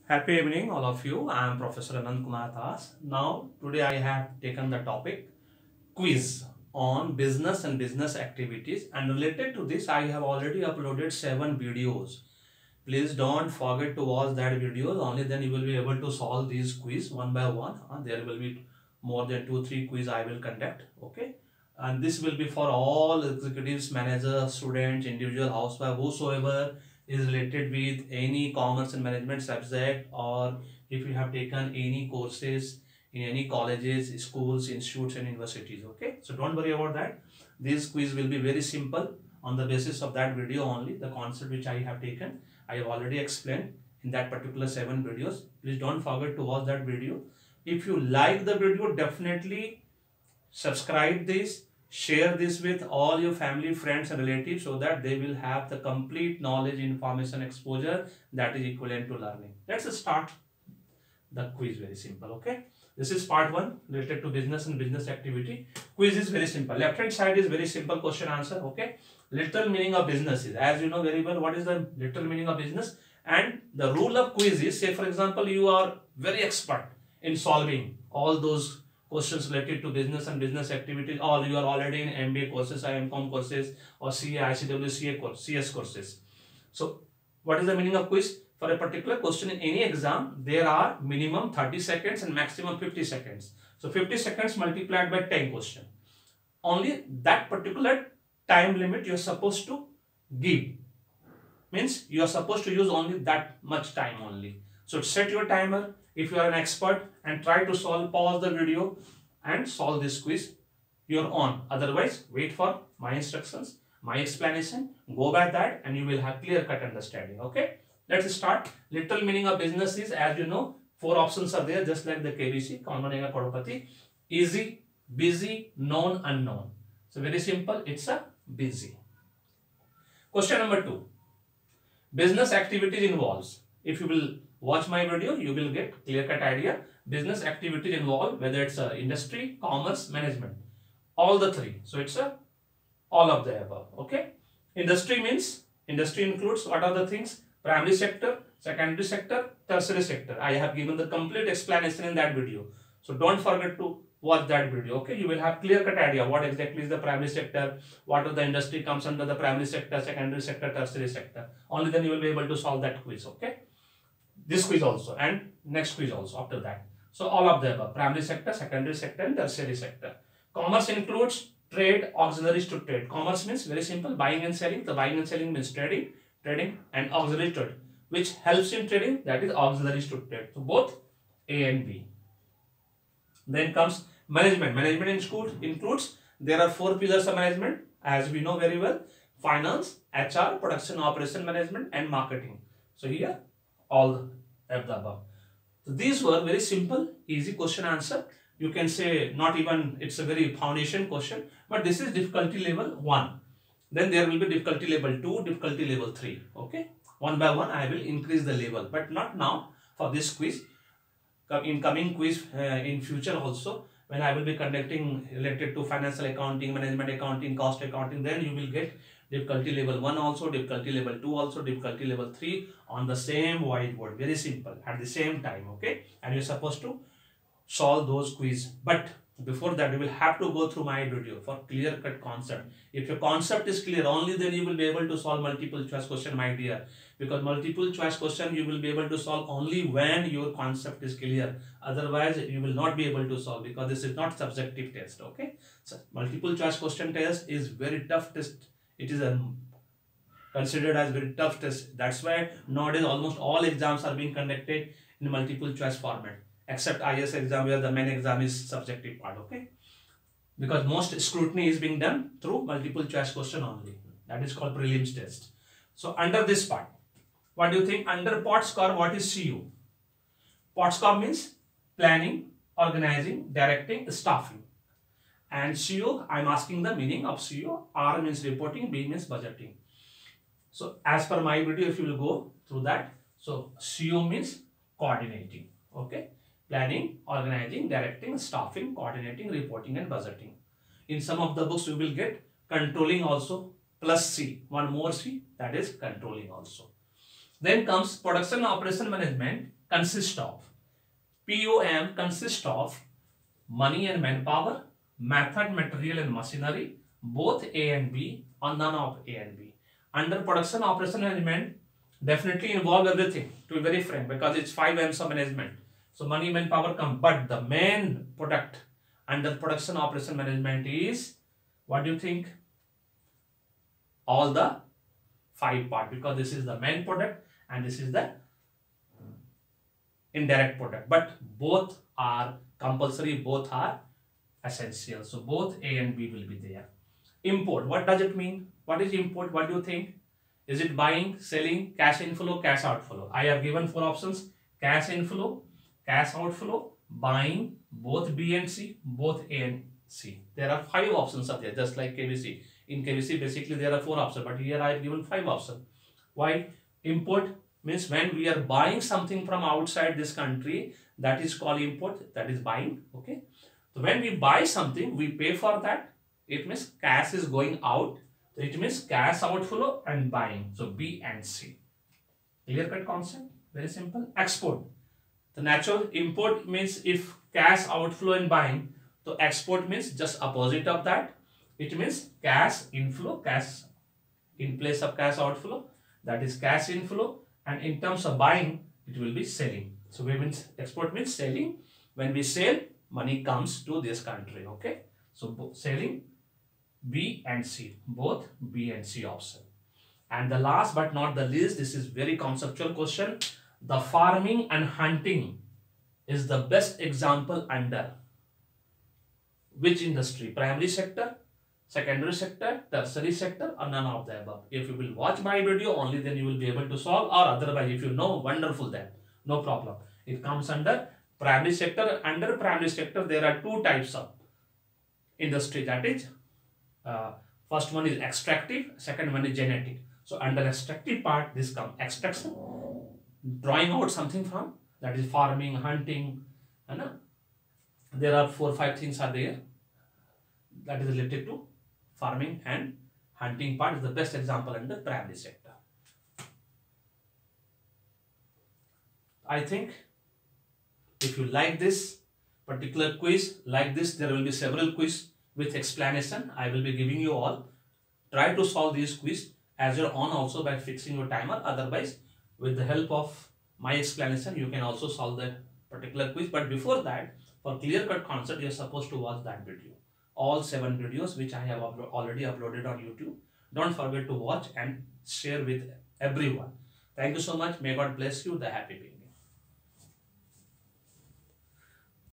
Happy evening, all of you. I am Professor Anand Kumar Das. Now, today I have taken the topic quiz on business and business activities, and related to this, I have already uploaded 7 videos. Please don't forget to watch that videos. Only then you will be able to solve these quiz one by one. There will be more than 2-3 quiz I will conduct. Okay, and this will be for all executives, managers, students, individual housewife, whosoever is related with any commerce and management subject, or if you have taken any courses in any colleges, schools, institutes and universities. Okay, so don't worry about that. This quiz will be very simple on the basis of that video only. The concept which I have taken, I have already explained in that particular 7 videos. Please don't forget to watch that video. If you like the video, definitely subscribe this, share this with all your family, friends and relatives, so that they will have the complete knowledge, information, exposure that is equivalent to learning. Let's start the quiz. Very simple. Okay, this is part 1 related to business and business activity. Quiz is very simple. Left hand side is very simple question answer. Okay, literal meaning of business is, as you know very well, what is the literal meaning of business. And the rule of quiz is, say for example, you are very expert in solving all those questions related to business and business activities, or you are already in MBA courses, IMCOM courses, or CA, ICW, CS courses. So what is the meaning of quiz? For a particular question in any exam, there are minimum 30 seconds and maximum 50 seconds. So 50 seconds multiplied by 10 questions. Only that particular time limit you are supposed to give. Means you are supposed to use only that much time only. So set your timer if you are an expert and try to solve, pause the video and solve this quiz your own. Otherwise, wait for my instructions, my explanation, go by that and you will have clear-cut understanding. Okay, let's start. Literal meaning of business is, as you know, 4 options are there, just like the KBC, Kaun Banega Crorepati. Easy, busy, known, unknown. So very simple, it's a busy. Question number 2. Business activities involves. If you will watch my video, you will get clear-cut idea. Business activities involve whether it's industry, commerce, management, all the 3. So it's all of the above. Okay. Industry means, industry includes what are the things? Primary sector, secondary sector, tertiary sector. I have given the complete explanation in that video. So don't forget to watch that video. Okay, you will have clear-cut idea what exactly is the primary sector, what are the industry comes under the primary sector, secondary sector, tertiary sector. Only then you will be able to solve that quiz. Okay, this quiz also and next quiz also after that. So all of the above: primary sector, secondary sector and tertiary sector. Commerce includes trade, auxiliaries to trade. Commerce means very simple, buying and selling. The buying and selling means trading and auxiliary trade, which helps in trading, that is auxiliaries to trade. So both A and B. Then comes management. Management includes, there are 4 pillars of management, as we know very well: finance, HR, production, operation management and marketing. So here all of the above. So these were very simple, easy question answer. You can say not even, it's a very foundation question, but this is difficulty level 1. Then there will be difficulty level 2, difficulty level 3. Okay, one by one I will increase the level, but not now for this quiz. In coming quiz in future also, when I will be conducting related to financial accounting, management accounting, cost accounting, then you will get difficulty level 1 also, difficulty level 2 also, difficulty level 3 on the same whiteboard. Very simple at the same time. Okay, and you're supposed to solve those quiz. But before that, you will have to go through my video for clear-cut concept. If your concept is clear, only then you will be able to solve multiple choice question, my dear. Because multiple choice question you will be able to solve only when your concept is clear. Otherwise, you will not be able to solve, because this is not subjective test. Okay, so multiple choice question test is very tough test. It is considered as very tough test. That's why nowadays almost all exams are being conducted in multiple choice format, except IS exam where the main exam is subjective part. Okay, because most scrutiny is being done through multiple choice question only. That is called prelims test. So under this part, what do you think? Under POTSCOR, what is CU? POTSCOR means planning, organizing, directing, staffing. And CU, I am asking the meaning of CU. R means reporting, B means budgeting. So as per my video, if you will go through that, so CU means coordinating. Okay, planning, organizing, directing, staffing, coordinating, reporting and budgeting. In some of the books you will get controlling also, plus C, one more C, that is controlling also. Then comes production operation management. consists of. POM consists of money and manpower, method, material and machinery, both A and B or none of A and B. Under production operation management, definitely involve everything, to be very frank, because it's 5 M's of management. So money, manpower come, but the main product under production operation management is, what do you think? All the 5 part, because this is the main product and this is the indirect product, but both are compulsory, both are essential. So both A and B will be there. Import, what does it mean? What is import? What do you think? Is it buying, selling, cash inflow, cash outflow? I have given 4 options: cash inflow, cash outflow, buying, both B and C, both A and C. There are 5 options are there, just like KBC. In KBC, basically there are 4 options, but here I have given 5 options. Why? Import means when we are buying something from outside this country, that is called import, that is buying. Okay. So when we buy something, we pay for that. It means cash is going out. So it means cash outflow and buying. So B and C. Clear cut concept? Very simple. Export. The natural import means if cash outflow and buying. So export means just opposite of that. It means cash inflow, cash in place of cash outflow. That is cash inflow. And in terms of buying, it will be selling. So we means export means selling. When we sell, money comes to this country. Okay. So selling, B and C, both B and C option. And the last but not the least, this is very conceptual question. The farming and hunting is the best example under which industry? Primary sector, secondary sector, tertiary sector, or none of the above. If you will watch my video, only then you will be able to solve, or otherwise if you know, wonderful then, no problem. It comes under primary sector. Under primary sector, there are 2 types of industry, that is, first one is extractive, second one is genetic. So under extractive part, this comes extraction, drawing out something from, that is farming, hunting, and there are 4 or 5 things are there that is related to farming and hunting part is the best example under primary sector. I think if you like this particular quiz, like this, there will be several quiz with explanation. I will be giving you all. Try to solve these quiz as your own also by fixing your timer. Otherwise, with the help of my explanation, you can also solve that particular quiz. But before that, for clear-cut concept, you are supposed to watch that video. All 7 videos which I have already uploaded on YouTube. Don't forget to watch and share with everyone. Thank you so much. May God bless you. The happy being.